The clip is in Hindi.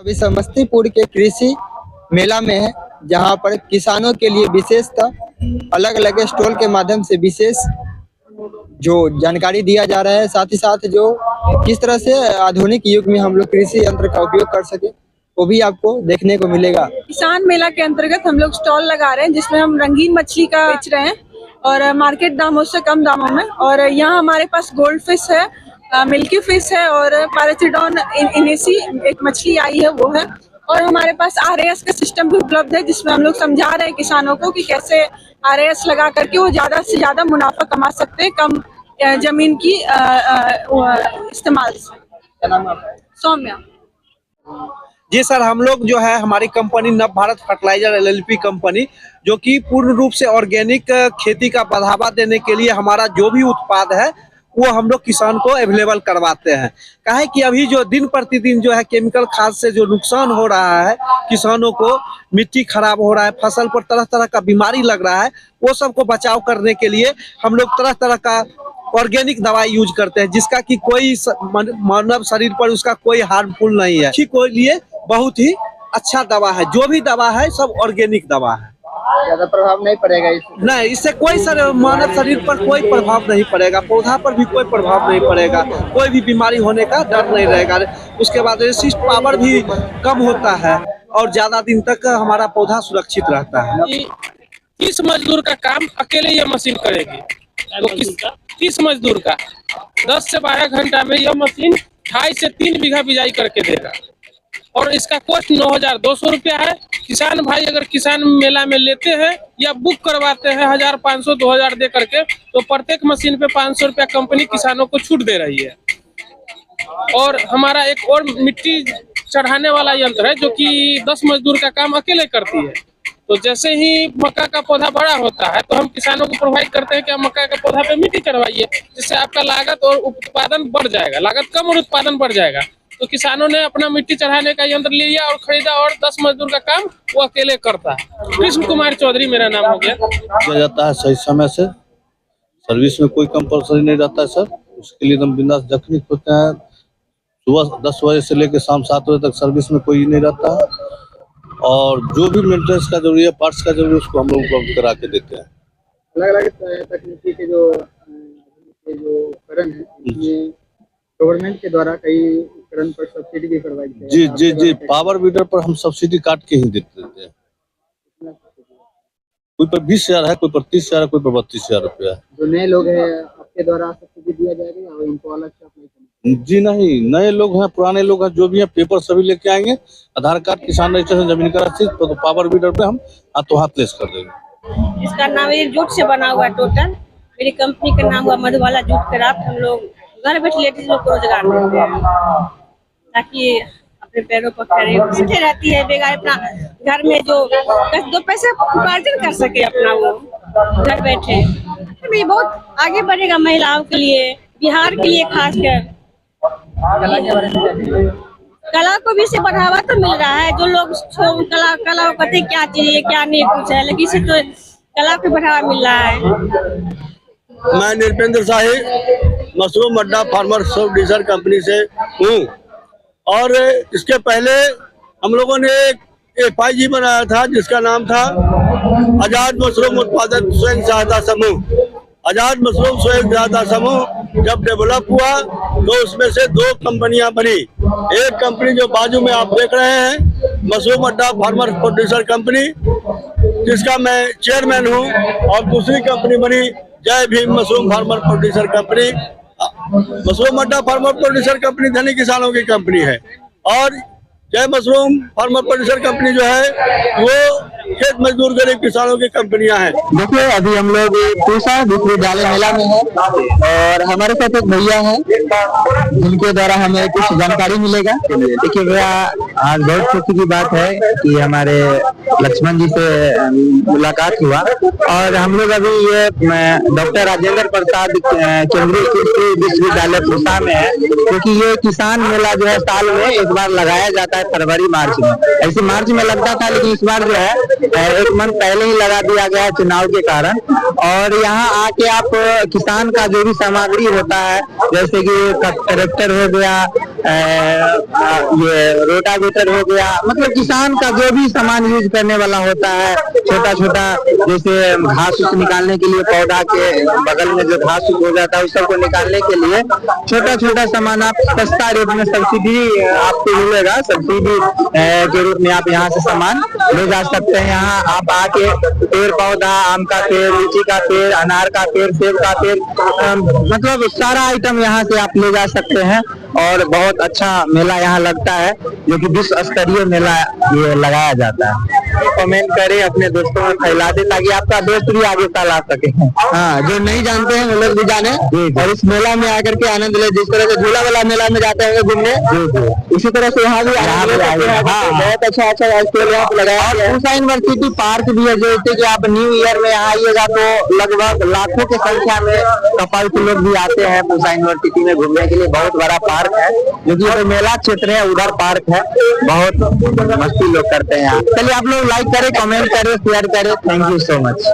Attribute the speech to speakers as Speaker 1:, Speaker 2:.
Speaker 1: अभी समस्तीपुर के कृषि मेला में है, जहां पर किसानों के लिए विशेषतः अलग अलग स्टॉल के माध्यम से विशेष जो जानकारी दिया जा रहा है, साथ ही साथ जो किस तरह से आधुनिक युग में हम लोग कृषि यंत्र का उपयोग कर सके वो भी आपको देखने को मिलेगा।
Speaker 2: किसान मेला के अंतर्गत हम लोग स्टॉल लगा रहे हैं, जिसमें हम रंगीन मछली का बेच रहे हैं और मार्केट दामों से कम दामों में। और यहाँ हमारे पास गोल्ड फिश है, मिल्की फिश है और पैरासिडॉन इनेसी एक मछली आई है वो है। और हमारे पास RAS का सिस्टम भी उपलब्ध है, जिसमें हम लोग समझा रहे हैं किसानों को कि कैसे RAS लगा करके वो ज्यादा से ज्यादा मुनाफा कमा सकते हैं कम जमीन की इस्तेमाल से।
Speaker 1: क्या नाम है आपका?
Speaker 2: सौम्या।
Speaker 3: जी सर, हम लोग जो है हमारी कंपनी नव भारत फर्टिलाइजर LLP कंपनी, जो कि पूर्ण रूप से ऑर्गेनिक खेती का बढ़ावा देने के लिए हमारा जो भी उत्पाद है वो हम लोग किसान को अवेलेबल करवाते हैं। काहे कि अभी जो दिन प्रतिदिन जो है केमिकल खाद से जो नुकसान हो रहा है, किसानों को मिट्टी खराब हो रहा है, फसल पर तरह तरह का बीमारी लग रहा है, वो सबको बचाव करने के लिए हम लोग तरह तरह का ऑर्गेनिक दवाई यूज करते हैं, जिसका कि कोई मानव शरीर पर उसका कोई हार्मफुल नहीं है। खेती के लिए बहुत ही अच्छा दवा है, जो भी दवा है सब ऑर्गेनिक दवा है।
Speaker 1: ज्यादा प्रभाव नहीं पड़ेगा इससे?
Speaker 3: नहीं, इससे कोई मानव शरीर पर कोई प्रभाव नहीं पड़ेगा, पौधा पर भी कोई प्रभाव नहीं पड़ेगा, कोई भी बीमारी होने का डर नहीं रहेगा। उसके बाद रेसिस्ट पावर भी कम होता है और ज्यादा दिन तक हमारा पौधा सुरक्षित रहता है।
Speaker 4: 30 मजदूर का काम अकेले ये मशीन करेगी। तो 30 मजदूर का 10 से 12 घंटा में यह मशीन 2.5 से 3 बीघा बिजाई करके देगा और इसका कॉस्ट 9,200 रुपया है। किसान भाई अगर किसान मेला में लेते हैं या बुक करवाते हैं 1,500-2,000 दे करके, तो प्रत्येक मशीन पे 500 रुपया कंपनी किसानों को छूट दे रही है। और हमारा एक और मिट्टी चढ़ाने वाला यंत्र है, जो कि 10 मजदूर का काम अकेले करती है। तो जैसे ही मक्का का पौधा बड़ा होता है तो हम किसानों को प्रोवाइड करते हैं कि आप मक्का का पौधा पे मिट्टी चढ़वाइए, जिससे आपका लागत और उत्पादन बढ़ जाएगा, लागत कम और उत्पादन बढ़ जाएगा। तो किसानों ने अपना मिट्टी चढ़ाने का यंत्र लिया और खरीदा और 10 मजदूर का काम वो अकेले करता है। कृष्ण कुमार चौधरी मेरा नाम हो गया।
Speaker 5: किया जाता है सही समय से, सर्विस में कोई कंपल्सरी नहीं रहता है सर, उसके लिए एकदम बिंदास जखनी होते हैं। सुबह 10 बजे से लेकर शाम 7 बजे तक सर्विस में कोई नहीं रहता है और जो भी मेंटेनेंस का जरूरी है, पार्ट्स का जरूरी है, उसको हम लोग उपलब्ध करा के देते हैं।
Speaker 1: अलग अलग तकनीकी के जो उपकरण है, गवर्नमेंट के द्वारा कई उपकरण पर सब्सिडी भी प्रोवाइड किया
Speaker 5: जी जी जी, पावर वीडर पर हम सब्सिडी काट के ही देते हैं। कोई पर 20,000 है, कोई पर 30,000 है, कोई पर 32,000 रुपया है।
Speaker 1: जो नए लोग हैं आपके द्वारा सब्सिडी दिया जाएगा या इनको अलग से अप्लाई करना?
Speaker 5: जी नहीं, नए लोग हैं, पुराने लोग हैं, जो भी है पेपर सभी लेके आएंगे, आधार कार्ड, किसान रजिस्ट्रेशन, जमीन का रसीद, तो पावर वीडर पे हम हाथों हाथ प्लेस कर देंगे।
Speaker 6: इसका नाम ये जूट से बना हुआ टोटल। मेरी कंपनी का नाम हुआ मधुबाला जूट क्राफ्ट। हम लोग घर बैठे लेडीज लोग को रोजगार देते हैं, ताकि अपने पैरों पर खड़े बैठे रहती है, बेकार अपना घर में जो 2 पैसे उपार्जन कर सके अपना, वो घर बैठे भी बहुत आगे बढ़ेगा महिलाओं के लिए, बिहार के लिए खासकर।
Speaker 1: कला के बारे में
Speaker 6: कला को भी इससे बढ़ावा तो मिल रहा है। जो लोग कला कहते क्या चाहिए क्या नहीं कुछ है, लेकिन इससे तो कला को बढ़ावा मिल रहा है।
Speaker 7: मैं नृपेंद्र शाही मशरूम अड्डा फार्मर सब डीजल कंपनी से हूँ और इसके पहले हम लोगों ने एक FIG बनाया था, जिसका नाम था आजाद मशरूम उत्पादक स्वयं सहायता समूह। आजाद मशरूम स्वयं सहायता समूह जब डेवलप हुआ तो उसमें से 2 कंपनियां बनी। एक कंपनी जो बाजू में आप देख रहे हैं, मशरूम अड्डा फार्मर प्रोड्यूसर कंपनी, जिसका मैं चेयरमैन हूं, और दूसरी कंपनी बनी जय Bhim mushroom farmer producer company. Mushroom अड्डा फार्मर प्रोड्यूसर कंपनी धनी किसानों की कंपनी है और जय मशरूम फार्मर प्रोड्यूसर कंपनी जो है वो खेत मजदूर गरीब किसानों की कंपनियां हैं।
Speaker 1: देखिए, अभी हम लोग पूसा विश्वविद्यालय मेला में है और हमारे साथ एक भैया हैं, जिनके द्वारा हमें कुछ जानकारी मिलेगा।
Speaker 8: देखिए भैया, आज बहुत खुशी की बात है कि हमारे लक्ष्मण जी से मुलाकात हुआ और हम लोग अभी ये डॉक्टर राजेंद्र प्रसाद केंद्रीय कृषि विश्वविद्यालय पूसा में है, क्योंकि ये किसान मेला जो है साल में एक बार लगाया जाता है फरवरी मार्च में। ऐसे मार्च में लगता था, लेकिन इस बार जो है एक मंथ पहले ही लगा दिया गया है चुनाव के कारण। और यहाँ आके आप किसान का जो भी सामग्री होता है, जैसे कि ट्रैक्टर हो गया, ये रोटावेटर हो गया, मतलब किसान का जो भी सामान यूज करने वाला होता है, छोटा छोटा जैसे घास उस निकालने के लिए, पौधा के बगल में जो घास हो जाता है उस सबको निकालने के लिए छोटा छोटा सामान आप सस्ता रेट में सब्सिडी आपको मिलेगा। सब्सिडी के रूप में आप यहाँ से सामान ले जा सकते हैं। यहाँ आप आके पेड़ पौधा, आम का पेड़, लीची का पेड़, अनार का पेड़, सेब का पेड़, मतलब सारा आइटम यहाँ से आप ले जा सकते हैं। और बहुत अच्छा मेला यहाँ लगता है, जो कि विश्व स्तरीय मेला ये लगाया जाता है। कमेंट करें, अपने दोस्तों में फैला दे, ताकि आपका दोस्त भी आगे ला सके। हाँ, जो नहीं जानते हैं वो लोग भी जाने और इस मेला में आकर के आनंद ले। जिस तरह से झूला वाला मेला में जाते हैं घूमने, इसी तरह से यहाँ भी बहुत अच्छा स्टॉल यहाँ पे लगाया है। पूसा यूनिवर्सिटी पार्क भी है, जैसे कि आप न्यू ईयर में यहाँ आइएगा तो लगभग लाखों की संख्या में कपल के लोग भी आते हैं पूसा यूनिवर्सिटी में घूमने के लिए। बहुत बड़ा पार्क है, जो कि मेला क्षेत्र है, उधर पार्क है, बहुत मस्ती लोग करते हैं यहाँ। चलिए आप लोग लाइक करें, कमेंट करें, शेयर करें। Thank you so much.